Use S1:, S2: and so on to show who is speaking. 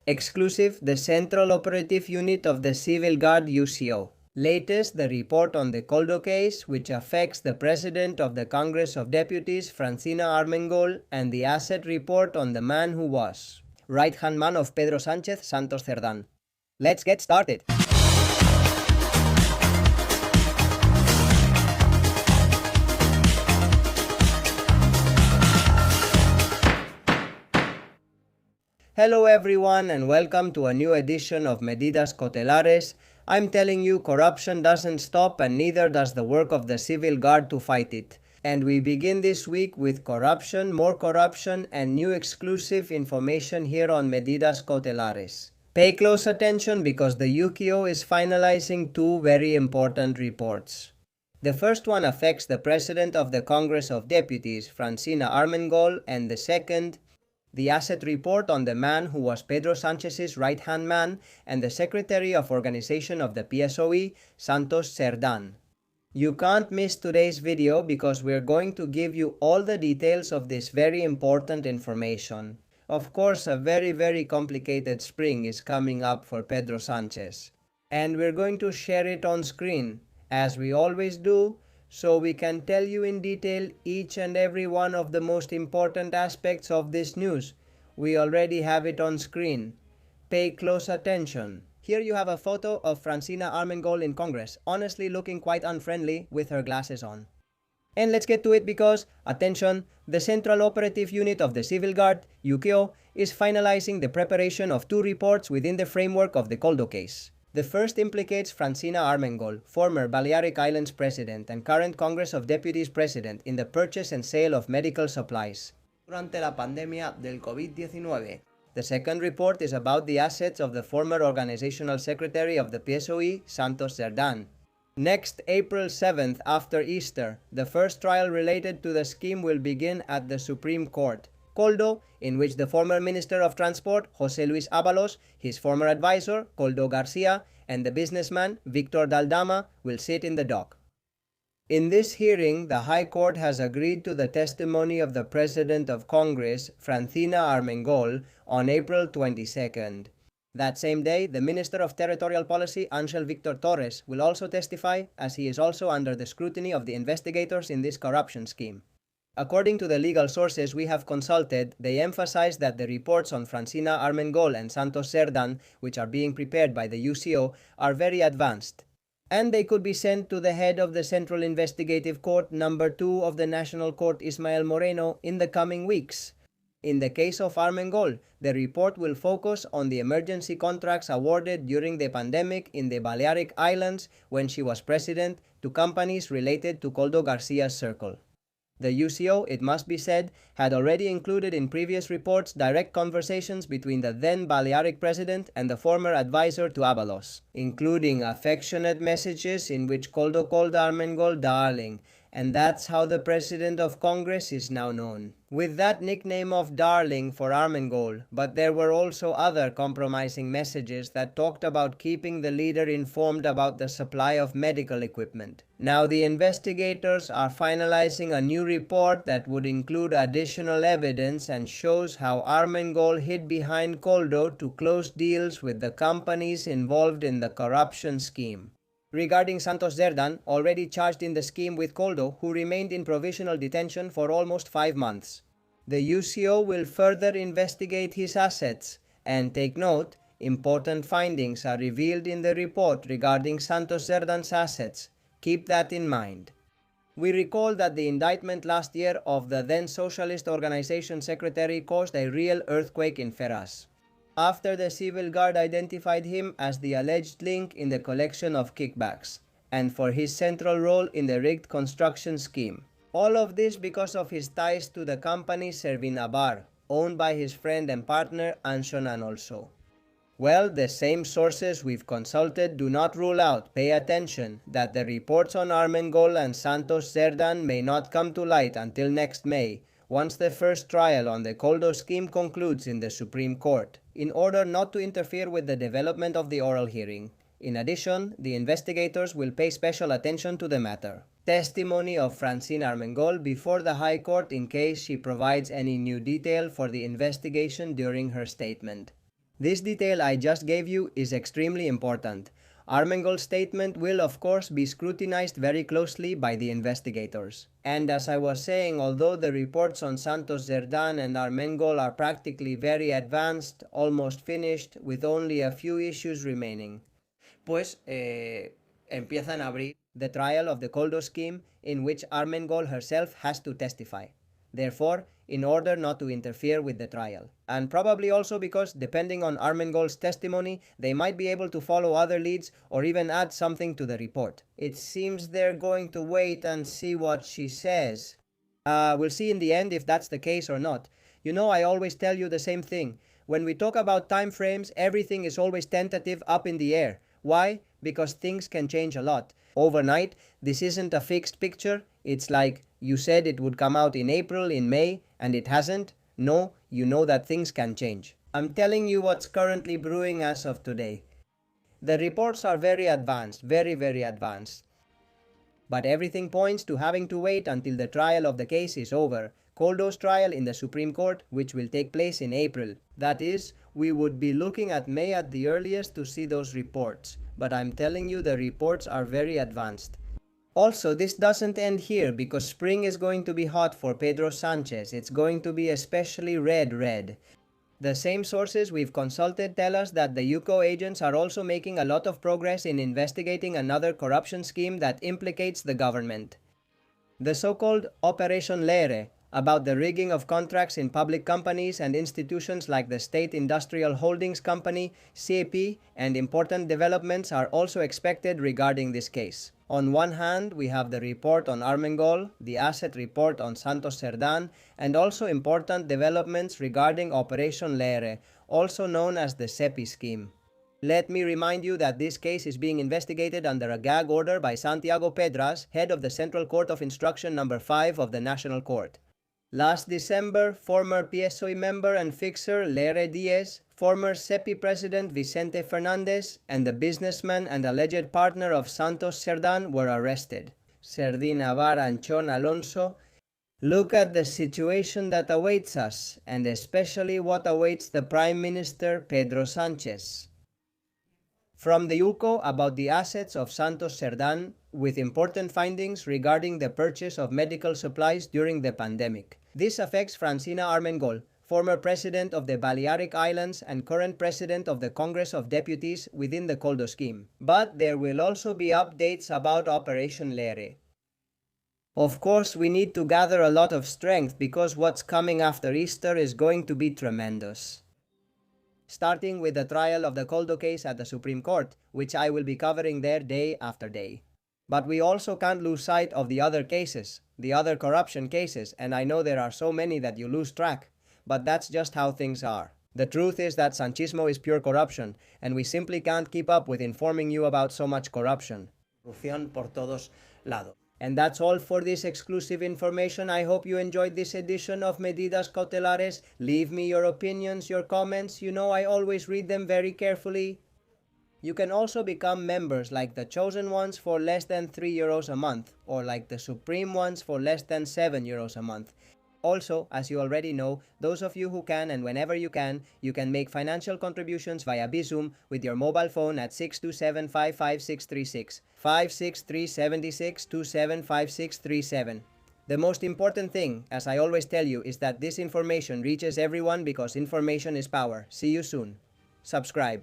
S1: Exclusive, the Central Operative Unit of the Civil Guard UCO. Latest, the report on the Coldo case, which affects the President of the Congress of Deputies, Francina Armengol, and the asset report on the man who was right-hand man of Pedro Sánchez, Santos Cerdán. Let's get started. Hello everyone and welcome to a new edition of Medidas Cautelares. I'm telling you, corruption doesn't stop and neither does the work of the Civil Guard to fight it. And we begin this week with corruption, more corruption, and new exclusive information here on Medidas Cautelares. Pay close attention because the UCO is finalizing two very important reports. The first one affects the President of the Congress of Deputies, Francina Armengol, and the second, the asset report on the man who was Pedro Sanchez's right-hand man and the Secretary of Organization of the PSOE, Santos Cerdán. You can't miss today's video because we're going to give you all the details of this very important information. Of course, a very complicated spring is coming up for Pedro Sánchez. And we're going to share it on screen, as we always do, so we can tell you in detail each and every one of the most important aspects of this news. We already have it on screen. Pay close attention. Here you have a photo of Francina Armengol in Congress, honestly looking quite unfriendly with her glasses on. And let's get to it because, attention, the Central Operative Unit of the Civil Guard, UCO, is finalizing the preparation of two reports within the framework of the Coldo case. The first implicates Francina Armengol, former Balearic Islands President and current Congress of Deputies President, in the purchase and sale of medical supplies durante la pandemia del COVID-19. The second report is about the assets of the former Organizational Secretary of the PSOE, Santos Cerdán. Next, April 7th, after Easter, the first trial related to the scheme will begin at the Supreme Court. Coldo, in which the former Minister of Transport, José Luis Ábalos, his former advisor, Koldo Garcia, and the businessman, Víctor Daldama, will sit in the dock. In this hearing, the High Court has agreed to the testimony of the President of Congress, Francina Armengol, on April 22nd. That same day, the Minister of Territorial Policy, Ángel Víctor Torres, will also testify, as he is also under the scrutiny of the investigators in this corruption scheme. According to the legal sources we have consulted, they emphasize that the reports on Francina Armengol and Santos Cerdán, which are being prepared by the UCO, are very advanced. And they could be sent to the head of the Central Investigative Court No. 2 of the National Court, Ismael Moreno, in the coming weeks. In the case of Armengol, the report will focus on the emergency contracts awarded during the pandemic in the Balearic Islands when she was president to companies related to Koldo Garcia's circle. The UCO, it must be said, had already included in previous reports direct conversations between the then Balearic president and the former advisor to Ábalos, including affectionate messages in which Koldo called Armengol darling, and that's how the President of Congress is now known, with that nickname of darling for Armengol. But there were also other compromising messages that talked about keeping the leader informed about the supply of medical equipment. Now the investigators are finalizing a new report that would include additional evidence and shows how Armengol hid behind Koldo to close deals with the companies involved in the corruption scheme. Regarding Santos Cerdán, already charged in the scheme with Koldo, who remained in provisional detention for almost 5 months. The UCO will further investigate his assets, and take note, important findings are revealed in the report regarding Santos Cerdán's assets. Keep that in mind. We recall that the indictment last year of the then Socialist Organization Secretary caused a real earthquake in Ferraz, after the Civil Guard identified him as the alleged link in the collection of kickbacks, and for his central role in the rigged construction scheme. All of this because of his ties to the company Servinabar, owned by his friend and partner Anxonan also. Well, the same sources we've consulted do not rule out, pay attention, that the reports on Armengol and Santos Cerdán may not come to light until next May, once the first trial on the Coldo scheme concludes in the Supreme Court, in order not to interfere with the development of the oral hearing. In addition, the investigators will pay special attention to the matter. Testimony of Francina Armengol before the High Court in case she provides any new detail for the investigation during her statement. This detail I just gave you is extremely important. Armengol's statement will of course be scrutinized very closely by the investigators. And as I was saying, although the reports on Santos Cerdán and Armengol are practically very advanced, almost finished, with only a few issues remaining, pues empiezan a abrir the trial of the Coldo scheme in which Armengol herself has to testify. Therefore, in order not to interfere with the trial. And probably also because, depending on Armengol's testimony, they might be able to follow other leads or even add something to the report. It seems they're going to wait and see what she says. We'll see in the end if that's the case or not. You know, I always tell you the same thing. When we talk about time frames, everything is always tentative, up in the air. Why? Because things can change a lot. Overnight, this isn't a fixed picture. It's like, you said it would come out in April, in May, and it hasn't. No, you know that things can change. I'm telling you what's currently brewing as of today. The reports are very advanced, very, very advanced. But everything points to having to wait until the trial of the case is over. Coldo's trial in the Supreme Court, which will take place in April. That is, we would be looking at May at the earliest to see those reports. But I'm telling you, the reports are very advanced. Also, this doesn't end here because spring is going to be hot for Pedro Sanchez. It's going to be especially red. The same sources we've consulted tell us that the UCO agents are also making a lot of progress in investigating another corruption scheme that implicates the government. The so-called Operation Leire, about the rigging of contracts in public companies and institutions like the State Industrial Holdings Company, SEPI, and important developments are also expected regarding this case. On one hand, we have the report on Armengol, the asset report on Santos Cerdán, and also important developments regarding Operation Leire, also known as the SEPI scheme. Let me remind you that this case is being investigated under a gag order by Santiago Pedras, head of the Central Court of Instruction No. 5 of the National Court. Last December, former PSOE member and fixer Leire Diez, former SEPI president Vicente Fernandez, and the businessman and alleged partner of Santos Cerdán were arrested. Serdín Avar and Chon Alonso. Look at the situation that awaits us, and especially what awaits the Prime Minister Pedro Sánchez. From the UCO about the assets of Santos Cerdán, with important findings regarding the purchase of medical supplies during the pandemic. This affects Francina Armengol, former president of the Balearic Islands and current president of the Congress of Deputies within the Coldo scheme. But there will also be updates about Operation Leire. Of course, we need to gather a lot of strength because what's coming after Easter is going to be tremendous. Starting with the trial of the Coldo case at the Supreme Court, which I will be covering there day after day. But we also can't lose sight of the other cases, the other corruption cases, and I know there are so many that you lose track, but that's just how things are. The truth is that Sanchismo is pure corruption, and we simply can't keep up with informing you about so much corruption. Corrupción por todos lados. And that's all for this exclusive information. I hope you enjoyed this edition of Medidas Cautelares. Leave me your opinions, your comments. You know I always read them very carefully. You can also become members like the chosen ones for less than €3 a month, or like the supreme ones for less than €7 a month. Also, as you already know, those of you who can and whenever you can make financial contributions via Bizum with your mobile phone at 627-55636, 563-76-275637. The most important thing, as I always tell you, is that this information reaches everyone because information is power. See you soon. Subscribe.